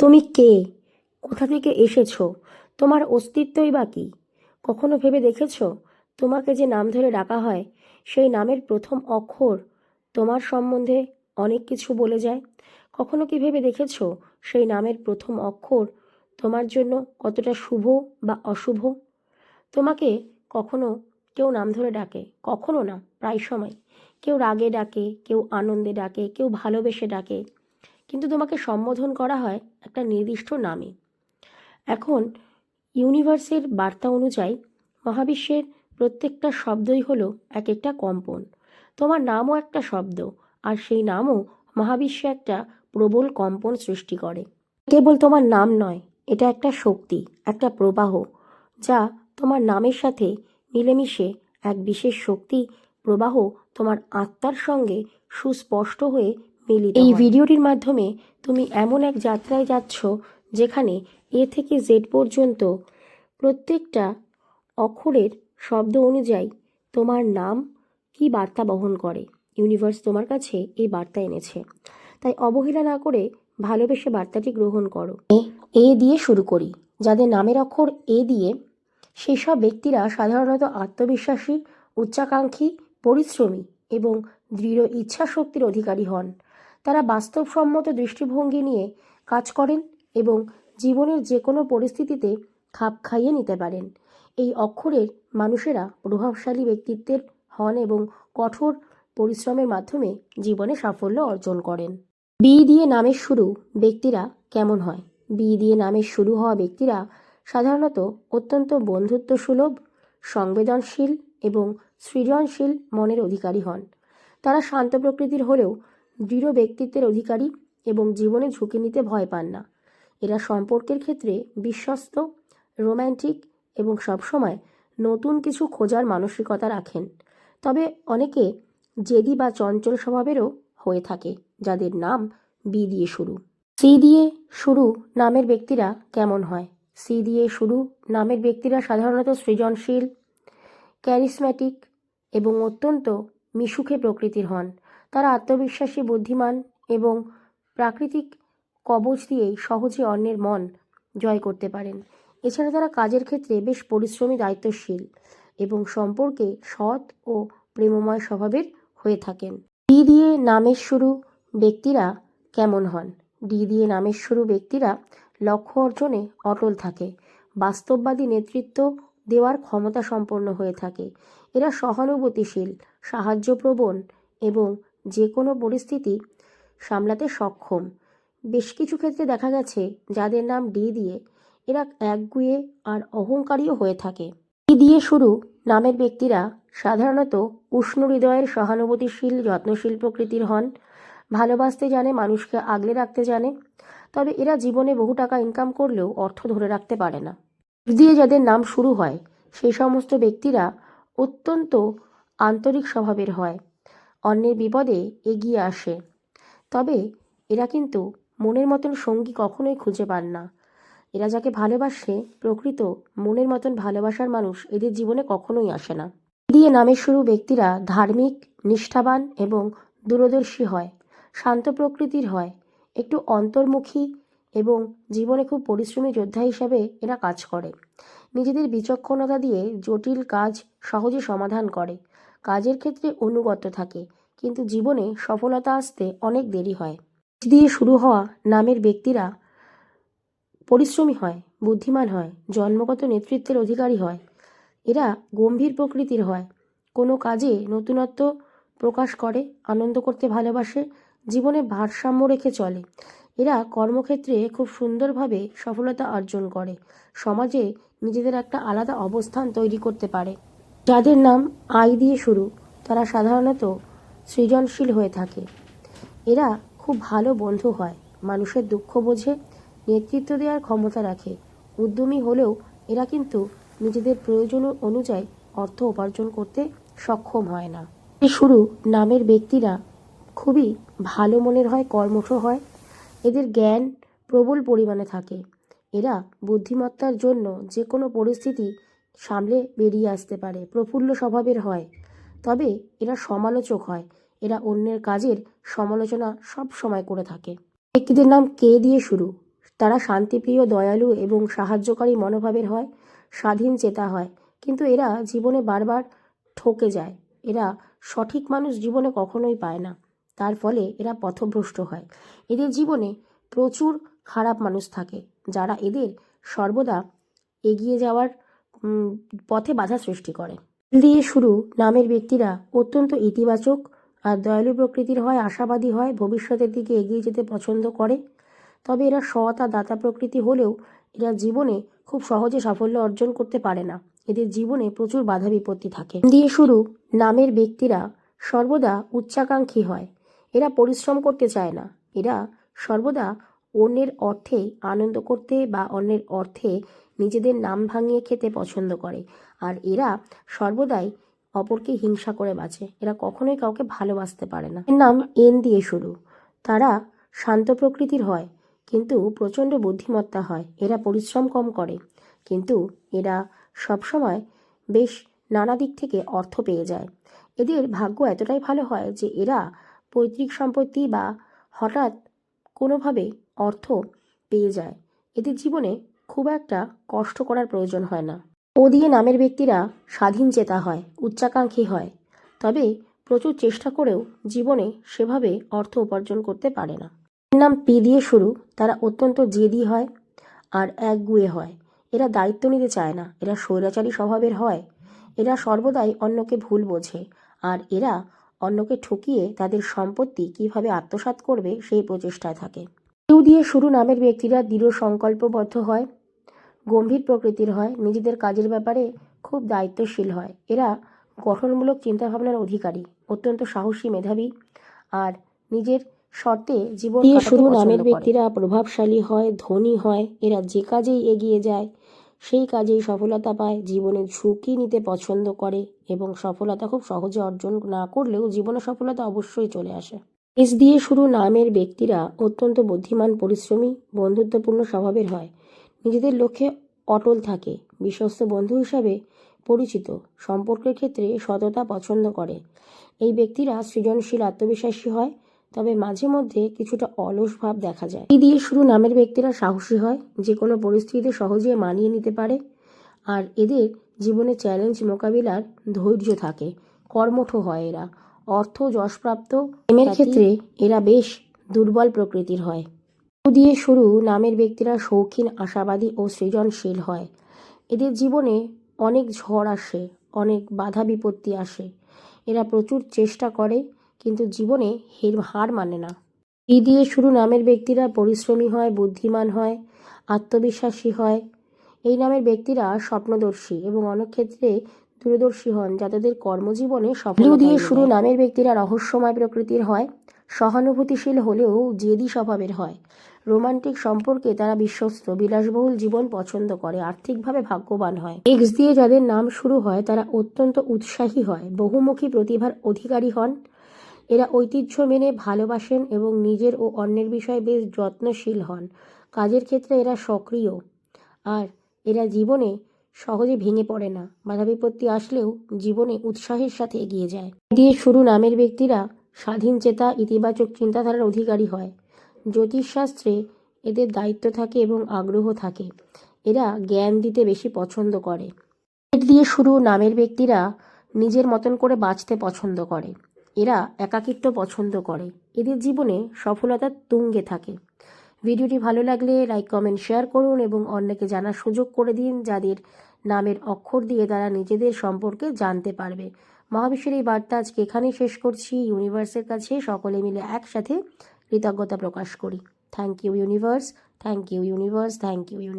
তুমি কে? কোথা থেকে এসেছো? তোমার অস্তিত্বই বা কী? কখনো ভেবে দেখেছো তোমাকে যে নাম ধরে ডাকা হয় সেই নামের প্রথম অক্ষর তোমার সম্বন্ধে অনেক কিছু বলে যায়? কখনো কি ভেবে দেখেছো সেই নামের প্রথম অক্ষর তোমার জন্য কতটা শুভ বা অশুভ? তোমাকে কখনো কেউ নাম ধরে ডাকে? কখনো না, প্রায় সময়। কেউ রাগে ডাকে, কেউ আনন্দে ডাকে, কেউ ভালোবেসে ডাকে, কিন্তু তোমাকে সম্বোধন করা হয় একটা নির্দিষ্ট নামে। এখন ইউনিভার্সের বার্তা অনুযায়ী মহাবিশ্বের প্রত্যেকটা শব্দই হলো এক একটা কম্পন। তোমার নামও একটা শব্দ, আর সেই নামও মহাবিশ্বে একটা প্রবল কম্পন সৃষ্টি করে। কেবল তোমার নাম নয়, এটা একটা শক্তি, একটা প্রবাহ, যা তোমার নামের সাথে মিলেমিশে এক বিশেষ শক্তি প্রবাহ তোমার আত্মার সঙ্গে সুস্পষ্ট হয়ে মিলিত হয়। এই ভিডিওটির মাধ্যমে তুমি এমন এক যাত্রায় যাচ্ছ যেখানে এ থেকে জেড পর্যন্ত প্রত্যেকটা অক্ষরের শব্দ অনুযায়ী তোমার নাম কি বার্তা বহন করে। ইউনিভার্স তোমার কাছে এই বার্তা এনেছে, তাই অবহেলা না করে ভালোবেসে বার্তাটি গ্রহণ করো। এ দিয়ে শুরু করি। যাদের নামের অক্ষর এ দিয়ে, সেসব ব্যক্তিরা সাধারণত আত্মবিশ্বাসী, উচ্চাকাঙ্ক্ষী, পরিশ্রমী এবং দৃঢ় ইচ্ছাশক্তির অধিকারী হন। তারা বাস্তবসম্মত দৃষ্টিভঙ্গি নিয়ে কাজ করেন এবং জীবনের যে কোনো পরিস্থিতিতে খাপ খাইয়ে নিতে পারেন। এই অক্ষরের মানুষেরা প্রভাবশালী ব্যক্তিত্বের হন এবং কঠোর পরিশ্রমের মাধ্যমে জীবনে সাফল্য অর্জন করেন। বি দিয়ে নামের শুরু ব্যক্তিরা কেমন হয়? বি দিয়ে নামের শুরু হওয়া ব্যক্তিরা সাধারণত অত্যন্ত বন্ধুত্বসুলভ, সংবেদনশীল এবং সৃজনশীল মনের অধিকারী হন। তারা শান্ত প্রকৃতির হলেও দৃঢ় ব্যক্তিত্বের অধিকারী এবং জীবনে ঝুঁকি নিতে ভয় পান না। এরা সম্পর্কের ক্ষেত্রে বিশ্বস্ত, রোম্যান্টিক এবং সবসময় নতুন কিছু খোঁজার মানসিকতা রাখেন। তবে অনেকে জেদি বা চঞ্চল স্বভাবেরও হয়ে থাকে যাদের নাম বি দিয়ে শুরু। সি দিয়ে শুরু নামের ব্যক্তিরা কেমন হয়? সি দিয়ে শুরু নামের ব্যক্তিরা সাধারণত সৃজনশীল, ক্যারিসম্যাটিক এবং অত্যন্ত মিশুকে প্রকৃতির হন। তারা আত্মবিশ্বাসী, বুদ্ধিমান এবং প্রাকৃতিক কবচ দিয়েই সহজে অন্যের মন জয় করতে পারেন। এছাড়া তারা কাজের ক্ষেত্রে বেশ পরিশ্রমী, দায়িত্বশীল এবং সম্পর্কে সৎ ও প্রেমময় স্বভাবের হয়ে থাকেন। ডি দিয়ে নামের শুরু ব্যক্তিরা কেমন হন? ডি দিয়ে নামের শুরু ব্যক্তিরা লক্ষ্য অর্জনে অটল থাকে, বাস্তববাদী নেতৃত্ব দেওয়ার ক্ষমতা সম্পন্ন হয়ে থাকে। এরা সহানুভূতিশীল, সাহায্যপ্রবণ এবং যে কোনো পরিস্থিতি সামলাতে সক্ষম। বেশ কিছু ক্ষেত্রে দেখা গেছে যাদের নাম ডি দিয়ে, এরা একগুঁয়ে আর অহংকারীও হয়ে থাকে। ডি দিয়ে শুরু নামের ব্যক্তিরা সাধারণত উষ্ণ হৃদয়ের, সহানুভূতিশীল, যত্নশীল প্রকৃতির হন। ভালোবাসতে জানে, মানুষকে আগলে রাখতে জানে। তবে এরা জীবনে বহু টাকা ইনকাম করলেও অর্থ ধরে রাখতে পারে না। দিয়ে যাদের নাম শুরু হয় সেই সমস্ত ব্যক্তিরা অত্যন্ত আন্তরিক স্বভাবের হয়, অন্যের বিপদে এগিয়ে আসে। তবে এরা কিন্তু মনের মতন সঙ্গী কখনোই খুঁজে পান না। এরা যাকে ভালোবাসে, প্রকৃত মনের মতন ভালোবাসার মানুষ এদের জীবনে কখনোই আসে না। দিয়ে নামের শুরু ব্যক্তিরা ধার্মিক, নিষ্ঠাবান এবং দূরদর্শী হয়, শান্ত প্রকৃতির হয়, একটু অন্তর্মুখী এবং জীবনে খুব পরিশ্রমী যোদ্ধা হিসাবে এরা কাজ করে। নিজেদের বিচক্ষণতা দিয়ে জটিল কাজ সহজে সমাধান করে। কাজের ক্ষেত্রে অনুগত থাকে, কিন্তু জীবনে সফলতা আসতে অনেক দেরি হয়। দিয়ে শুরু হওয়া নামের ব্যক্তিরা পরিশ্রমী হয়, বুদ্ধিমান হয়, জন্মগত নেতৃত্বের অধিকারী হয়। এরা গম্ভীর প্রকৃতির হয়, কোনো কাজে নতুনত্ব প্রকাশ করে, আনন্দ করতে ভালোবাসে, জীবনে ভারসাম্য রেখে চলে। এরা কর্মক্ষেত্রে খুব সুন্দরভাবে সফলতা অর্জন করে, সমাজে নিজেদের একটা আলাদা অবস্থান তৈরি করতে পারে। যাদের নাম আই দিয়ে শুরু তারা সাধারণত সৃজনশীল হয়ে থাকে। এরা খুব ভালো বন্ধু হয়, মানুষের দুঃখ বোঝে, নেতৃত্ব দেওয়ার ক্ষমতা রাখে। উদ্যমী হলেও এরা কিন্তু নিজেদের প্রয়োজন অনুযায়ী অর্থ উপার্জন করতে সক্ষম হয় না। শুরু নামের ব্যক্তিরা খুবই ভালো মনের হয়, কর্মঠ হয়। এদের জ্ঞান প্রবল পরিমাণে থাকে। এরা বুদ্ধিমত্তার জন্য যে কোনো পরিস্থিতি সামলে বেরিয়ে আসতে পারে, প্রফুল্ল স্বভাবের হয়। তবে এরা সমালোচক হয়, এরা অন্যের কাজের সমালোচনা সব সময় করে থাকে। ব্যক্তিদের নাম কে দিয়ে শুরু তারা শান্তিপ্রিয়, দয়ালু এবং সাহায্যকারী মনোভাবের হয়, স্বাধীন চেতা হয়, কিন্তু এরা জীবনে বারবার ঠকে যায়। এরা সঠিক মানুষ জীবনে কখনোই পায় না, তার ফলে এরা পথভ্রষ্ট হয়। এদের জীবনে প্রচুর খারাপ মানুষ থাকে, যারা এদের সর্বদা এগিয়ে যাওয়ার পথে বাধা সৃষ্টি করে। দিয়ে শুরু নামের ব্যক্তিরা অত্যন্ত ইতিবাচক আর দয়ালু প্রকৃতির হয়, আশাবাদী হয়, ভবিষ্যতের দিকে এগিয়ে যেতে পছন্দ করে। তবে এরা সৎ আর দাতা প্রকৃতি হলেও এরা জীবনে খুব সহজে সাফল্য অর্জন করতে পারে না। এদের জীবনে প্রচুর বাধা বিপত্তি থাকে। দিয়ে শুরু নামের ব্যক্তিরা সর্বদা উচ্চাকাঙ্ক্ষী হয়। এরা পরিশ্রম করতে চায় না। এরা সর্বদা অন্যের অর্থে আনন্দ করতে বা অন্যের অর্থে নিজেদের নাম ভাঙিয়ে খেতে পছন্দ করে। আর এরা সর্বদাই অপরকে হিংসা করে বাঁচে। এরা কখনোই কাউকে ভালোবাসতে পারে না। এর নাম এন দিয়ে শুরু। তারা শান্ত প্রকৃতির হয়, কিন্তু প্রচণ্ড বুদ্ধিমত্তা হয়। এরা পরিশ্রম কম করে, কিন্তু এরা সবসময় বেশ নানা দিক থেকে অর্থ পেয়ে যায়। এদের ভাগ্য এতটাই ভালো হয় যে এরা পৈতৃক সম্পত্তি বা হঠাৎ কোনোভাবে অর্থ পেয়ে যায়। এদের জীবনে খুব একটা কষ্ট করার প্রয়োজন হয় না। ও দিয়ে নামের ব্যক্তিরা স্বাধীন চেতা হয়, উচ্চাকাঙ্ক্ষী হয়, তবে প্রচুর চেষ্টা করেও জীবনে সেভাবে অর্থ উপার্জন করতে পারে না। এর নাম পি দিয়ে শুরু। তারা অত্যন্ত জেদি হয় আর একগুঁয়ে হয়। এরা দায়িত্ব নিতে চায় না। এরা স্বৈরাচারী স্বভাবের হয়। এরা সর্বদাই অন্যকে ভুল বোঝে, আর এরা অন্যকে ঠকিয়ে তাদের সম্পত্তি কিভাবে আত্মসাৎ করবে সেই প্রচেষ্টায় থাকে। কিউ দিয়ে শুরু নামের ব্যক্তিরা দৃঢ় সংকল্পবদ্ধ হয়, গম্ভীর প্রকৃতির হয়, নিজেদের কাজের ব্যাপারে খুব দায়িত্বশীল হয়। এরা গঠনমূলক চিন্তাভাবনার অধিকারী, অত্যন্ত সাহসী, মেধাবী আর নিজের শর্তে জীবন কাটাতে শুরু নামের ব্যক্তিরা প্রভাবশালী হয়, ধনী হয়। এরা যে কাজেই এগিয়ে যায় সেই কাজেই সফলতা পায়, জীবনে ঝুঁকি নিতে পছন্দ করে এবং সফলতা খুব সহজে অর্জন না করলেও জীবনে সফলতা অবশ্যই চলে আসে। এস দিয়ে শুরু নামের ব্যক্তিরা অত্যন্ত বুদ্ধিমান, পরিশ্রমী, বন্ধুত্বপূর্ণ স্বভাবের হয়, নিজেদের লক্ষ্যে অটল থাকে, বিশ্বস্ত বন্ধু হিসাবে পরিচিত, সম্পর্কের ক্ষেত্রে সততা পছন্দ করে। এই ব্যক্তিরা সৃজনশীল, আত্মবিশ্বাসী হয়, তবে মাঝে মধ্যে কিছুটা অলস ভাব দেখা যায়। এই দিয়ে শুরু নামের ব্যক্তিরা সাহসী হয়, যে কোনো পরিস্থিতিতে সহজে মানিয়ে নিতে পারে, আর এদের জীবনে চ্যালেঞ্জ মোকাবিলার ধৈর্য থাকে, কর্মঠ হয় এরা। অর্থ, যশপ্রাপ্ত প্রেমের ক্ষেত্রে এরা বেশ দুর্বল প্রকৃতির হয়। দিয়ে শুরু নামের ব্যক্তিরা শৌখিন, আশাবাদী ও সৃজনশীল হয়। এদের জীবনে অনেক ঝড় আসে, অনেক বাধা বিপত্তি আসে। এরা প্রচুর চেষ্টা করে, কিন্তু জীবনে হার মানে না। ই দিয়ে শুরু নামের ব্যক্তিরা পরিশ্রমী হয়, বুদ্ধিমান হয়, আত্মবিশ্বাসী হয়। এই নামের ব্যক্তিরা স্বপ্নদর্শী এবং অনেক ক্ষেত্রে দূরদর্শী হন, যা তাদের কর্মজীবনে সফল। দিয়ে শুরু নামের ব্যক্তিরা রহস্যময় প্রকৃতির হয়, সহানুভূতিশীল হলেও জেদি স্বভাবের হয়। রোমান্টিক সম্পর্কে তারা বিশ্বস্ত, বিলাসবহুল জীবন পছন্দ করে, আর্থিকভাবে ভাগ্যবান হয়। এক্স দিয়ে যাদের নাম শুরু হয় তারা অত্যন্ত উৎসাহী হয়, বহুমুখী প্রতিভার অধিকারী হন। এরা ঐতিহ্য মেনে ভালোবাসেন এবং নিজের ও অন্যের বিষয়ে বেশ যত্নশীল হন। কাজের ক্ষেত্রে এরা সক্রিয়, আর এরা জীবনে সহজে ভেঙে পড়ে না। বাধা বিপত্তি আসলেও জীবনে উৎসাহের সাথে এগিয়ে যায়। দিয়ে শুরু নামের ব্যক্তিরা স্বাধীন চেতা, ইতিবাচক চিন্তাধারার অধিকারী হয়। জ্যোতিষশাস্ত্রে এদের দায়িত্ব থাকে এবং আগ্রহ থাকে। এরা জ্ঞান দিতে বেশি পছন্দ করে। এর দিয়ে শুরু নামের ব্যক্তিরা নিজের মতন করে বাঁচতে পছন্দ করে। এরা একাকিত্ব পছন্দ করে। এদের জীবনে সফলতার তুঙ্গে থাকে। ভিডিওটি ভালো লাগলে লাইক, কমেন্ট, শেয়ার করুন এবং অন্যকে জানার সুযোগ করে দিন, যাদের নামের অক্ষর দিয়ে তারা নিজেদের সম্পর্কে জানতে পারবে। মহাবিশ্বের এই বার্তা আজকে এখানেই শেষ করছি। ইউনিভার্সের কাছে সকলে মিলে একসাথে কৃতজ্ঞতা প্রকাশ করি। Thank you universe, thank you universe, thank you universe.